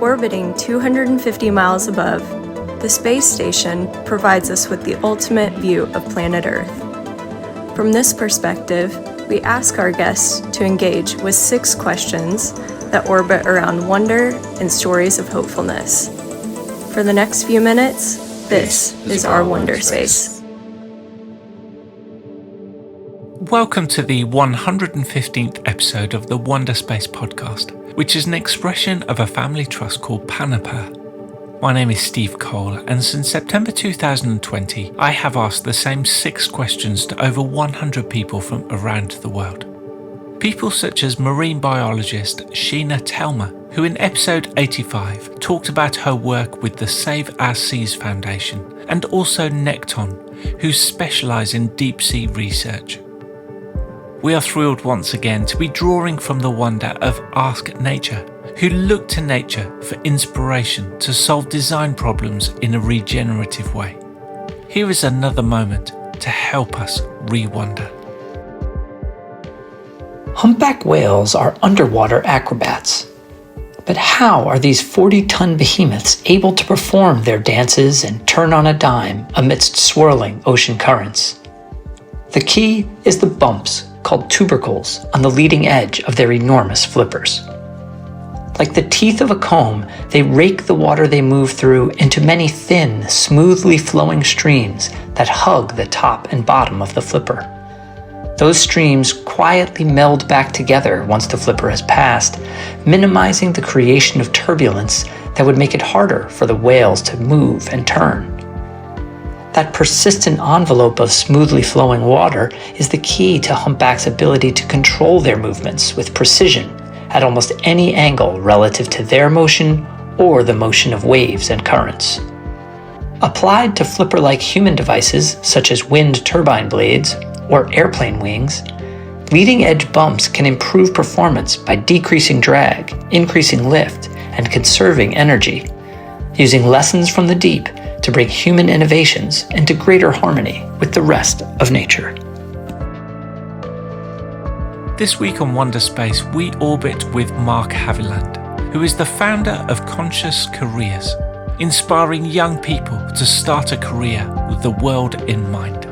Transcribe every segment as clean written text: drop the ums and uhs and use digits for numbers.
Orbiting 250 miles above, the space station provides us with the ultimate view of planet Earth. From this perspective, we ask our guests to engage with 6 questions that orbit around wonder and stories of hopefulness. For the next few minutes, this is our Wonderspace. Welcome to the 115th episode of the Wonderspace podcast, which is an expression of a family trust called Panapa. My name is Steve Cole, and since September 2020, I have asked the same 6 questions to over 100 people from around the world. People such as marine biologist Sheena Telmer, who in episode 85 talked about her work with the Save Our Seas Foundation, and also Necton, who specialise in deep sea research. We are thrilled once again to be drawing from the wonder of Ask Nature, who look to nature for inspiration to solve design problems in a regenerative way. Here is another moment to help us re-wonder. Humpback whales are underwater acrobats. But how are these 40-ton behemoths able to perform their dances and turn on a dime amidst swirling ocean currents? The key is the bumps, called tubercles, on the leading edge of their enormous flippers. Like the teeth of a comb, they rake the water they move through into many thin, smoothly flowing streams that hug the top and bottom of the flipper. Those streams quietly meld back together once the flipper has passed, minimizing the creation of turbulence that would make it harder for the whales to move and turn. That persistent envelope of smoothly flowing water is the key to humpbacks' ability to control their movements with precision at almost any angle relative to their motion or the motion of waves and currents. Applied to flipper-like human devices such as wind turbine blades or airplane wings, leading-edge bumps can improve performance by decreasing drag, increasing lift, and conserving energy, using lessons from the deep to bring human innovations into greater harmony with the rest of nature. This week on Wonderspace, we orbit with Mark Haviland, who is the founder of Conscious Careers, inspiring young people to start a career with the world in mind.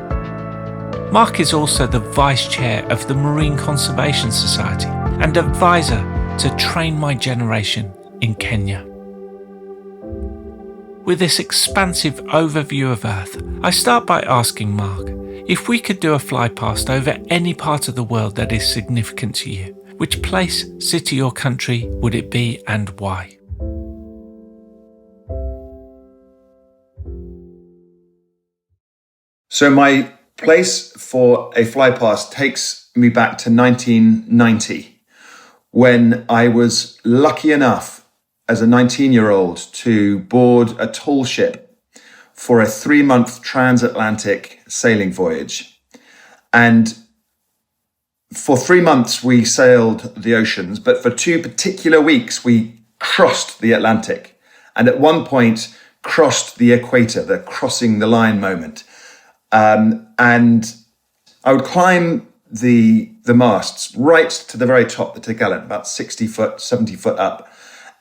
Mark is also the Vice Chair of the Marine Conservation Society and advisor to Train My Generation in Kenya. With this expansive overview of Earth, I start by asking Mark, if we could do a fly past over any part of the world that is significant to you, which place, city or country would it be and why? So my place for a fly past takes me back to 1990, when I was lucky enough as a 19-year-old to board a tall ship for a 3-month transatlantic sailing voyage. And for 3 months, we sailed the oceans, but for 2 particular weeks, we crossed the Atlantic. And at one point, crossed the equator, the crossing the line moment. And I would climb the masts right to the very top, the topgallant, about 60 foot, 70 foot up.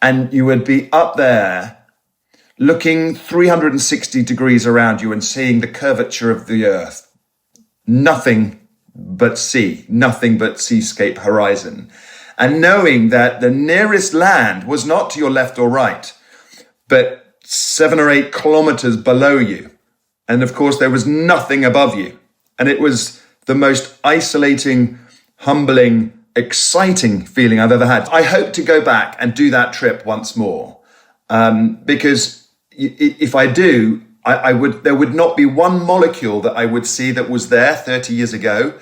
And you would be up there looking 360 degrees around you and seeing the curvature of the earth. Nothing but sea, nothing but seascape horizon. And knowing that the nearest land was not to your left or right, but 7 or 8 kilometers below you. And of course, there was nothing above you. And it was the most isolating, humbling, exciting feeling I've ever had. I hope to go back and do that trip once more, because if I do, there would not be one molecule that I would see that was there 30 years ago,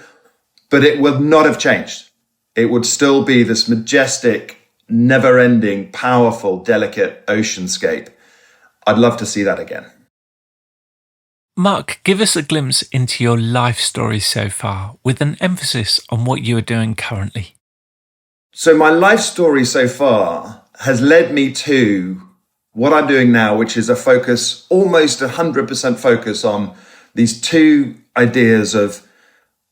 but it would not have changed. It would still be this majestic, never-ending, powerful, delicate oceanscape. I'd love to see that again. Mark, give us a glimpse into your life story so far, with an emphasis on what you are doing currently. So my life story so far has led me to what I'm doing now, which is a focus, almost 100% focus on these 2 ideas of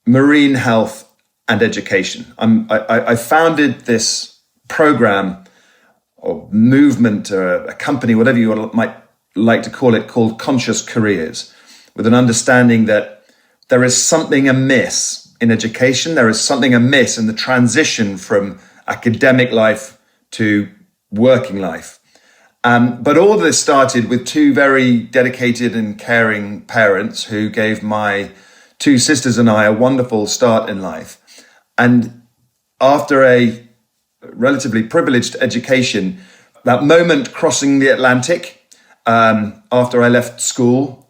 marine health and education. I founded this program or movement or a company, whatever you might like to call it, called Conscious Careers, with an understanding that there is something amiss in education. There is something amiss in the transition from academic life to working life. But all of this started with two very dedicated and caring parents who gave my two sisters and I a wonderful start in life. And after a relatively privileged education, that moment crossing the Atlantic after I left school,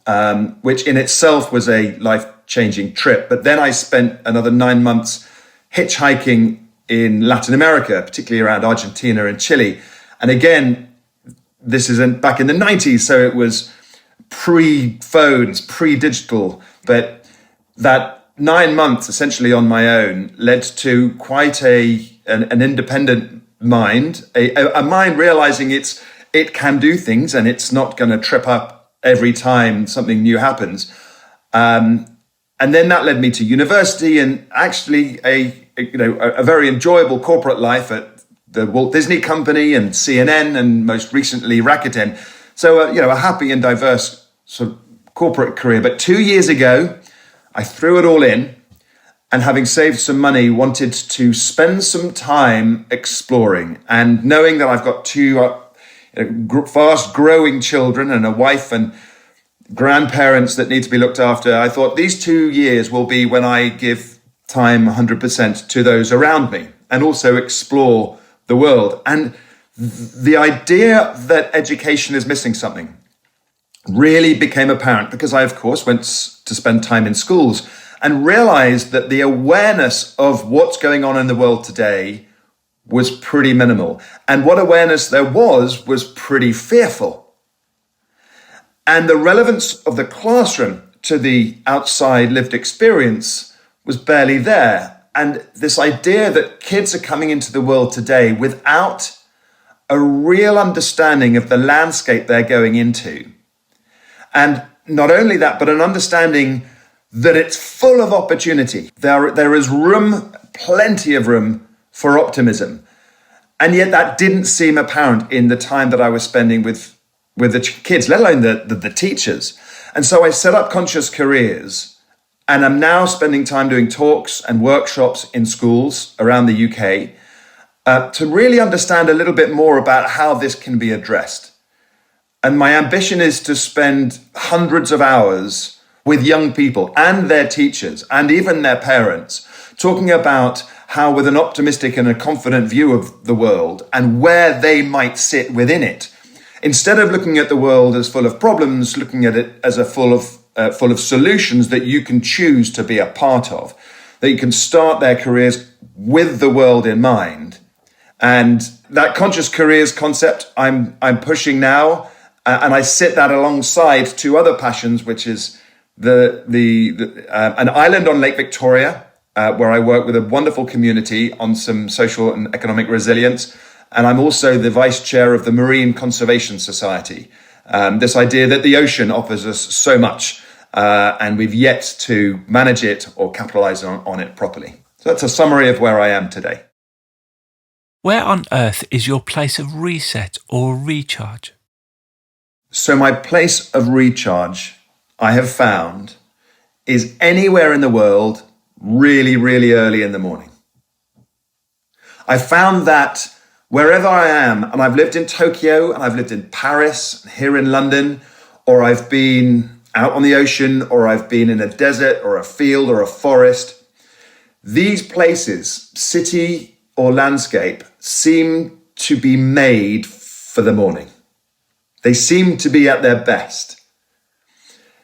which in itself was a life-changing trip. But then I spent another 9 months hitchhiking in Latin America, particularly around Argentina and Chile. And again, this is back in the 90s, so it was pre-phones, pre-digital. But that 9 months essentially on my own led to quite an independent mind, a mind realizing it can do things and it's not going to trip up every time something new happens. And then that led me to university and actually a very enjoyable corporate life at the Walt Disney Company and CNN and most recently Rakuten. So, a happy and diverse sort of corporate career. But 2 years ago, I threw it all in, and having saved some money, wanted to spend some time exploring. And knowing that I've got two fast growing children and a wife and grandparents that need to be looked after, I thought these 2 years will be when I give time 100% to those around me and also explore the world. And the idea that education is missing something really became apparent because I, of course, went to spend time in schools and realized that the awareness of what's going on in the world today was pretty minimal. And what awareness there was pretty fearful. And the relevance of the classroom to the outside lived experience was barely there. And this idea that kids are coming into the world today without a real understanding of the landscape they're going into. And not only that, but an understanding that it's full of opportunity. There is room, plenty of room for optimism. And yet that didn't seem apparent in the time that I was spending with the kids, let alone the teachers. And so I set up Conscious Careers, and I'm now spending time doing talks and workshops in schools around the UK to really understand a little bit more about how this can be addressed. And my ambition is to spend hundreds of hours with young people and their teachers and even their parents, talking about how, with an optimistic and a confident view of the world and where they might sit within it, instead of looking at the world as full of problems, looking at it as full of solutions that you can choose to be a part of, that you can start their careers with the world in mind. And that Conscious Careers concept I'm pushing now, and I sit that alongside two other passions, which is an island on Lake Victoria, where I work with a wonderful community on some social and economic resilience. And I'm also the vice chair of the Marine Conservation Society. This idea that the ocean offers us so much, and we've yet to manage it or capitalize on it properly. So that's a summary of where I am today. Where on earth is your place of reset or recharge? So my place of recharge, I have found, is anywhere in the world really, really early in the morning. I found that wherever I am, and I've lived in Tokyo, and I've lived in Paris, here in London, or I've been out on the ocean, or I've been in a desert or a field or a forest, these places, city or landscape, seem to be made for the morning. They seem to be at their best.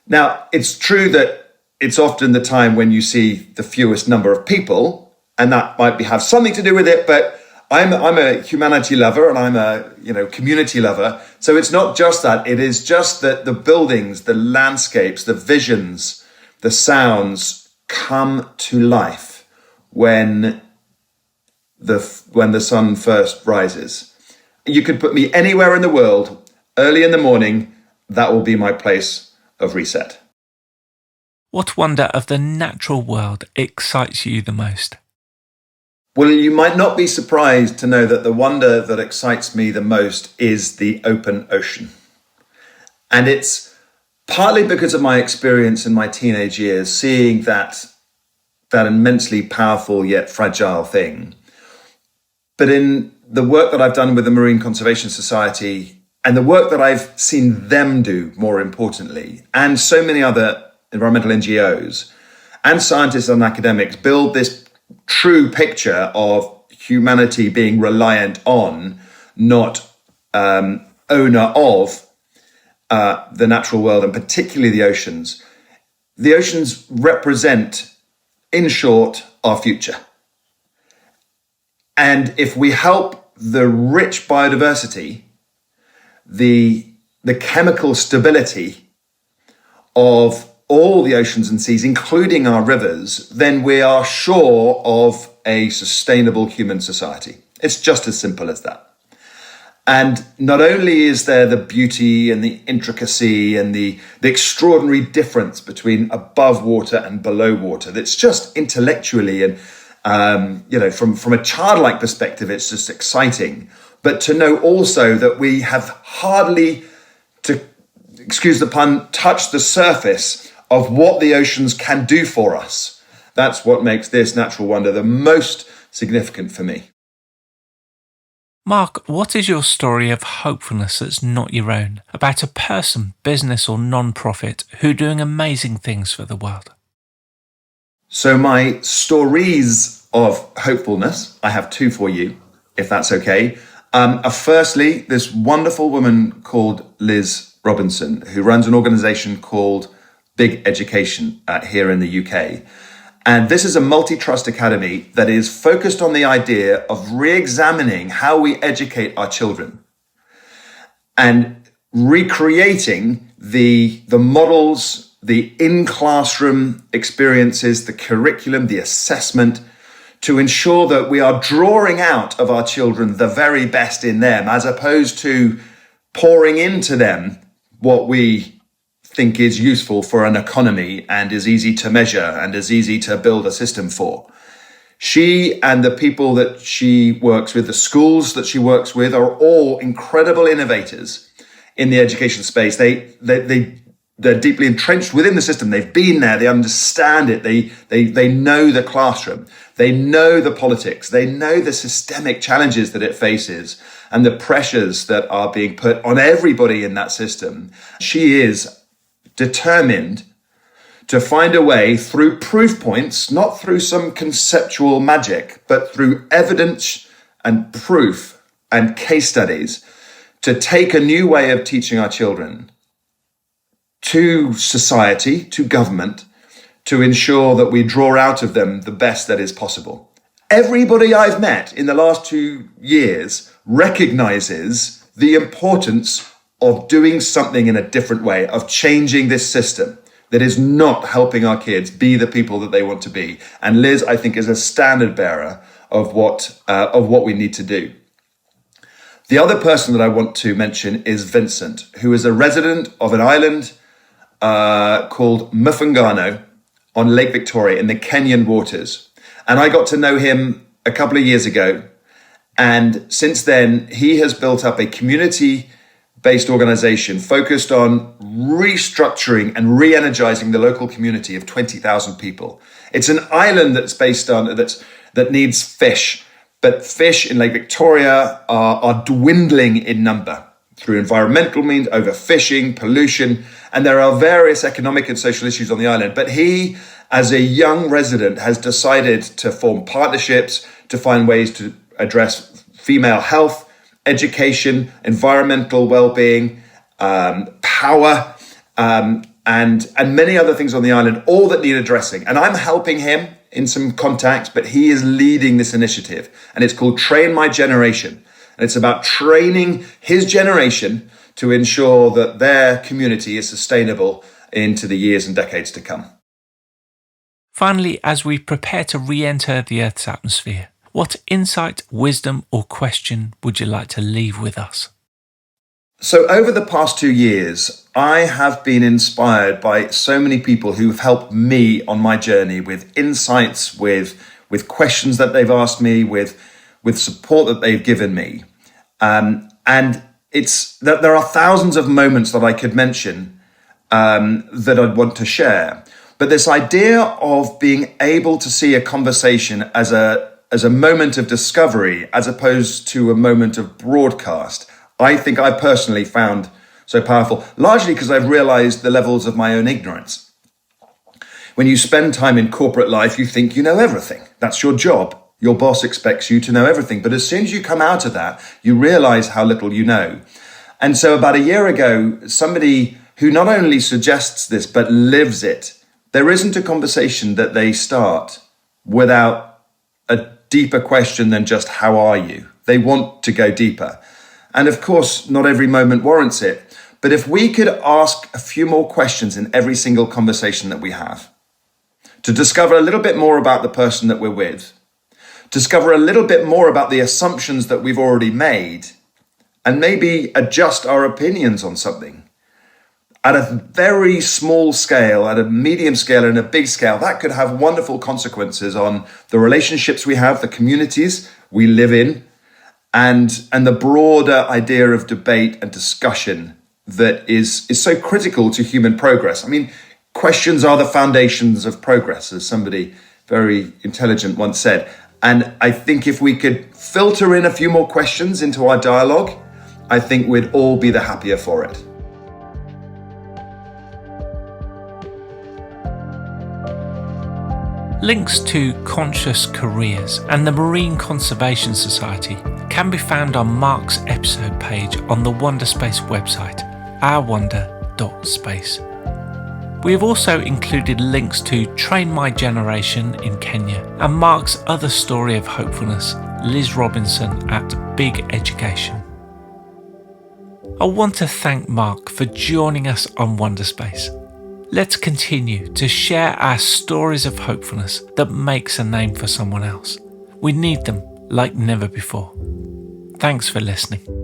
Now, it's true that it's often the time when you see the fewest number of people, and that might have something to do with it, but I'm a humanity lover and I'm a community lover. So it's not just that. It is just that the buildings, the landscapes, the visions, the sounds come to life when the sun first rises. You could put me anywhere in the world, early in the morning, that will be my place of reset. What wonder of the natural world excites you the most? Well, you might not be surprised to know that the wonder that excites me the most is the open ocean. And it's partly because of my experience in my teenage years, seeing that immensely powerful yet fragile thing. But in the work that I've done with the Marine Conservation Society and the work that I've seen them do, more importantly, and so many other environmental NGOs and scientists and academics build this true picture of humanity being reliant on, not owner of, the natural world, and particularly the oceans. The oceans represent, in short, our future. And if we help the rich biodiversity, the chemical stability of all the oceans and seas, including our rivers, then we are sure of a sustainable human society. It's just as simple as that. And not only is there the beauty and the intricacy and the extraordinary difference between above water and below water, that's just intellectually and from a childlike perspective, it's just exciting. But to know also that we have hardly, to excuse the pun, touched the surface of what the oceans can do for us. That's what makes this natural wonder the most significant for me. Mark, what is your story of hopefulness that's not your own, about a person, business or non-profit who are doing amazing things for the world? So my stories of hopefulness, I have two for you, if that's okay. Firstly, this wonderful woman called Liz Robinson, who runs an organization called Big Education here in the UK. And this is a multi-trust academy that is focused on the idea of re-examining how we educate our children and recreating the models, the in-classroom experiences, the curriculum, the assessment, to ensure that we are drawing out of our children the very best in them, as opposed to pouring into them what we think is useful for an economy and is easy to measure and is easy to build a system for. She and the people that she works with, the schools that she works with, are all incredible innovators in the education space. They're deeply entrenched within the system. They've been there. They understand it. They know the classroom. They know the politics. They know the systemic challenges that it faces and the pressures that are being put on everybody in that system. She is determined to find a way through proof points, not through some conceptual magic, but through evidence and proof and case studies, to take a new way of teaching our children to society, to government, to ensure that we draw out of them the best that is possible. Everybody I've met in the last 2 years recognizes the importance of doing something in a different way, of changing this system that is not helping our kids be the people that they want to be. And Liz, I think, is a standard bearer of what we need to do. The other person that I want to mention is Vincent, who is a resident of an island called Mufangano on Lake Victoria in the Kenyan waters. And I got to know him a couple of years ago. And since then, he has built up a community-based organization focused on restructuring and re-energizing the local community of 20,000 people. It's an island that's based on that needs fish, but fish in Lake Victoria are dwindling in number through environmental means, overfishing, pollution, and there are various economic and social issues on the island. But he, as a young resident, has decided to form partnerships to find ways to address female health, education, environmental well-being, power, and many other things on the island, all that need addressing. And I'm helping him in some contacts, but he is leading this initiative. And it's called Train My Generation. And it's about training his generation to ensure that their community is sustainable into the years and decades to come. Finally, as we prepare to re-enter the Earth's atmosphere, what insight, wisdom or question would you like to leave with us? So over the past 2 years, I have been inspired by so many people who've helped me on my journey with insights, with with questions that they've asked me, with support that they've given me. And it's that there are thousands of moments that I could mention that I'd want to share. But this idea of being able to see a conversation as a moment of discovery, as opposed to a moment of broadcast, I think I personally found so powerful, largely because I've realized the levels of my own ignorance. When you spend time in corporate life, you think you know everything. That's your job. Your boss expects you to know everything. But as soon as you come out of that, you realize how little you know. And so about a year ago, somebody who not only suggests this, but lives it, there isn't a conversation that they start without a deeper question than just, how are you? They want to go deeper. And of course, not every moment warrants it. But if we could ask a few more questions in every single conversation that we have, to discover a little bit more about the person that we're with, discover a little bit more about the assumptions that we've already made, and maybe adjust our opinions on something, at a very small scale, at a medium scale, and a big scale, that could have wonderful consequences on the relationships we have, the communities we live in, and the broader idea of debate and discussion that is so critical to human progress. I mean, questions are the foundations of progress, as somebody very intelligent once said. And I think if we could filter in a few more questions into our dialogue, I think we'd all be the happier for it. Links to Conscious Careers and the Marine Conservation Society can be found on Mark's episode page on the Wonderspace website, ourwonder.space. We have also included links to Train My Generation in Kenya and Mark's other story of hopefulness, Liz Robinson at Big Education. I want to thank Mark for joining us on Wonderspace. Let's continue to share our stories of hopefulness that makes a name for someone else. We need them like never before. Thanks for listening.